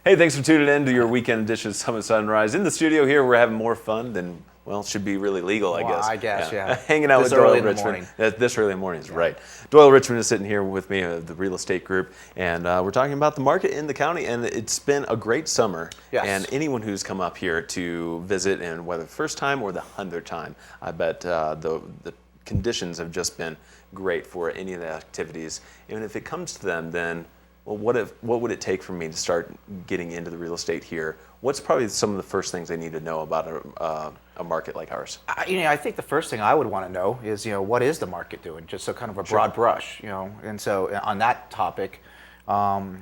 Hey, thanks for tuning in to your weekend edition of Summit Sunrise. In the studio here, we're having more fun than, well, it should be really legal, I guess. I guess, yeah. Hanging out This with early Doyle in the Richmond. morning. This early in the morning is right. Doyle Richmond is sitting here with me, the real estate group, and we're talking about the market in the county, and it's been a great summer. Yes. And anyone who's come up here to visit, and whether the first time or the 100th time, I bet the conditions have just been great for any of the activities. And if it comes to them, then well, what would it take for me to start getting into the real estate here? What's probably some of the first things they need to know about a market like ours? I think the first thing I would want to know is, what is the market doing? Just so kind of a broad brush, And so on that topic, the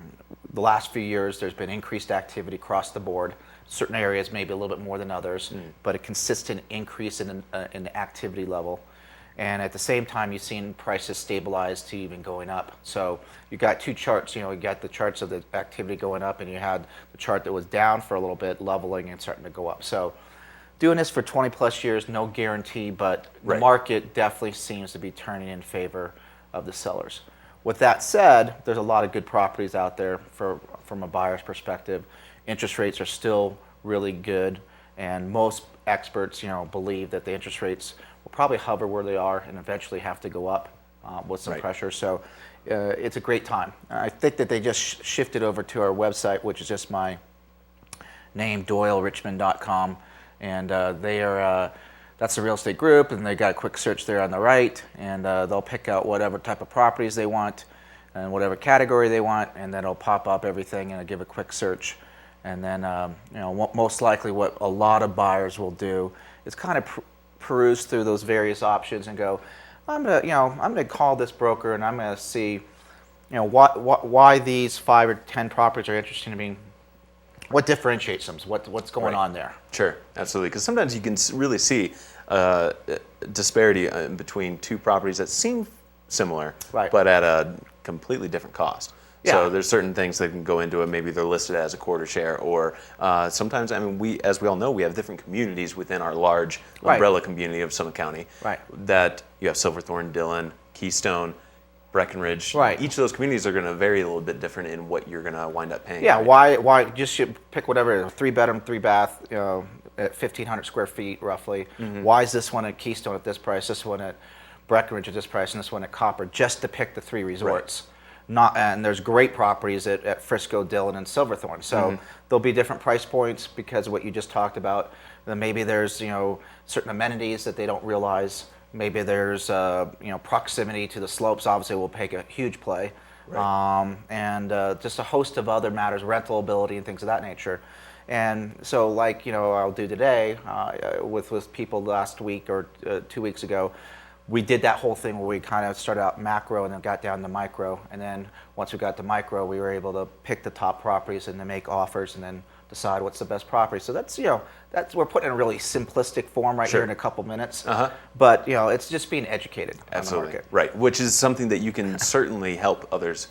last few years there's been increased activity across the board. Certain areas maybe a little bit more than others, but a consistent increase in the activity level. And at the same time, you've seen prices stabilize to even going up. So you got two charts. You got the charts of the activity going up, and you had the chart that was down for a little bit, leveling and starting to go up. So doing this for 20 plus years, no guarantee, but the market definitely seems to be turning in favor of the sellers. With that said, there's a lot of good properties out there from a buyer's perspective. Interest rates are still really good, and most experts, believe that the interest rates will probably hover where they are and eventually have to go up with some pressure. So it's a great time. I think that they just shifted over to our website, which is just my name, DoyleRichmond.com, and they are that's the real estate group, and they got a quick search there on the right, and they'll pick out whatever type of properties they want and whatever category they want, and then it'll pop up everything and give a quick search. And then most likely what a lot of buyers will do is kind of peruse through those various options and go, I'm gonna call this broker and I'm gonna see, why these 5 or 10 properties are interesting to me. What differentiates them? What's going on there? Sure, absolutely. Because sometimes you can really see disparity between two properties that seem similar, but at a completely different cost. Yeah. So there's certain things that can go into it. Maybe they're listed as a quarter share, or sometimes, as we all know, we have different communities within our large umbrella community of Summit County. Right. That you have Silverthorne, Dillon, Keystone, Breckenridge. Right. Each of those communities are going to vary a little bit different in what you're going to wind up paying. Yeah. Right? Why just pick whatever, 3-bedroom, 3-bath, at 1,500 square feet roughly. Mm-hmm. Why is this one at Keystone at this price? This one at Breckenridge at this price, and this one at Copper? Just to pick the 3 resorts. Right. And there's great properties at Frisco, Dillon, and Silverthorne. So there'll be different price points because of what you just talked about. Then maybe there's certain amenities that they don't realize. Maybe there's proximity to the slopes. Obviously, will take a huge play, and just a host of other matters, rental ability and things of that nature. And so, like I'll do today with people last week or 2 weeks ago. We did that whole thing where we kind of started out macro and then got down to micro. And then once we got to micro, we were able to pick the top properties and then make offers and then decide what's the best property. So that's, we're putting in a really simplistic form here in a couple minutes. But, it's just being educated on the market. Right, which is something that you can certainly help others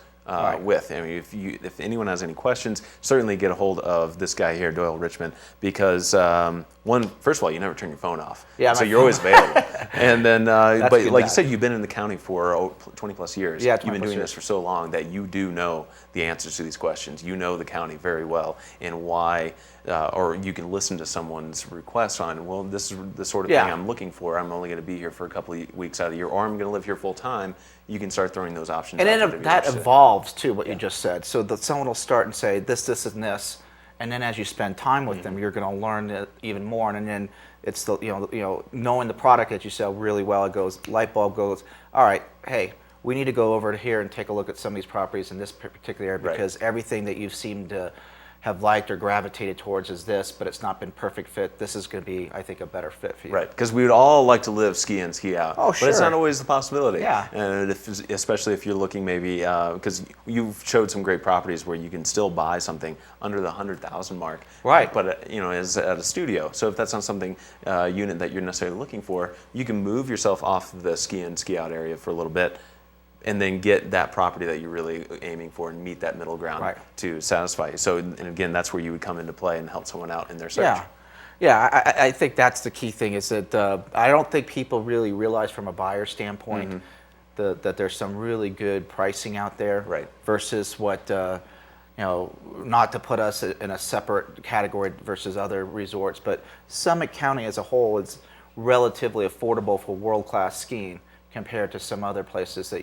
with. I mean, if anyone has any questions, certainly get a hold of this guy here, Doyle Richmond, because first of all, you never turn your phone off, so you're always available. And then, but like you said, you've been in the county for 20 plus years. Yeah, you've been doing this for so long that you do know the answers to these questions. You know the county very well, and why. Or you can listen to someone's request on, well, this is the sort of thing I'm looking for. I'm only going to be here for a couple of weeks out of the year, or I'm going to live here full time. You can start throwing those options out. And then that evolves too, what you just said. So that someone will start and say this, and this, and then as you spend time with them, you're going to learn it even more. And then it's the knowing the product that you sell really well. It goes, light bulb goes, all right, hey, we need to go over to here and take a look at some of these properties in this particular area because everything that you've seemed to have liked or gravitated towards is this, but it's not been perfect fit. This is going to be, I think, a better fit for you. Right, because we would all like to live ski in, ski out. Oh, sure. But it's not always the possibility. Yeah. And especially if you're looking maybe, because you've showed some great properties where you can still buy something under the 100,000 mark. Right. But as at a studio. So if that's not something unit that you're necessarily looking for, you can move yourself off the ski in, ski out area for a little bit, and then get that property that you're really aiming for and meet that middle ground to satisfy you. So, and again, that's where you would come into play and help someone out in their search. Yeah, I think that's the key thing is that I don't think people really realize from a buyer standpoint that there's some really good pricing out there versus what not to put us in a separate category versus other resorts, but Summit County as a whole is relatively affordable for world-class skiing compared to some other places that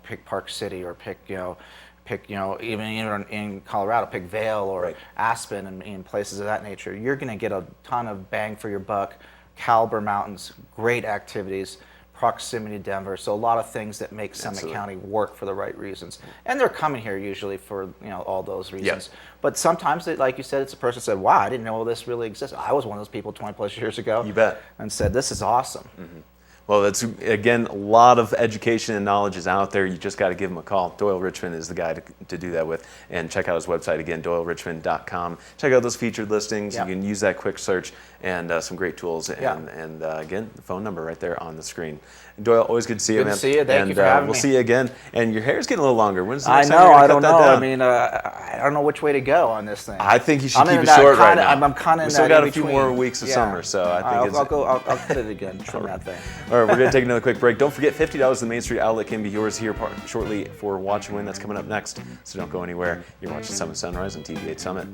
pick Park City or pick even in Colorado, pick Vail or right. Aspen and places of that nature. You're going to get a ton of bang for your buck. Caliber Mountains, great activities, proximity to Denver, so a lot of things that make Summit Absolutely. County work for the right reasons. And they're coming here usually for all those reasons. Yep. But sometimes, like you said, it's a person said, "Wow, I didn't know this really existed." I was one of those people 20 plus years ago. You bet. And said, "This is awesome." Mm-hmm. Well, that's, again, a lot of education and knowledge is out there. You just got to give him a call. Doyle Richmond is the guy to do that with. And check out his website, again, doylerichmond.com. Check out those featured listings. Yep. You can use that quick search and some great tools. Yeah. And again, the phone number right there on the screen. Doyle, always good to see you, man. Good to see you. Thank you for having me. We'll see you again. And your hair's getting a little longer. When's the I next time know. you're gonna I cut don't that know. down? I mean, I don't know which way to go on this thing. I think you should I'm keep in it that short right kinda- now. I'm kind of We in still that got in a few between. more weeks of summer, so I think I'll cut it again. Trim that thing. All right, we're going to take another quick break. Don't forget, $50 to the Main Street Outlet can be yours here shortly for Watch and Win. That's coming up next, so don't go anywhere. You're watching Summit Sunrise on TV8 Summit.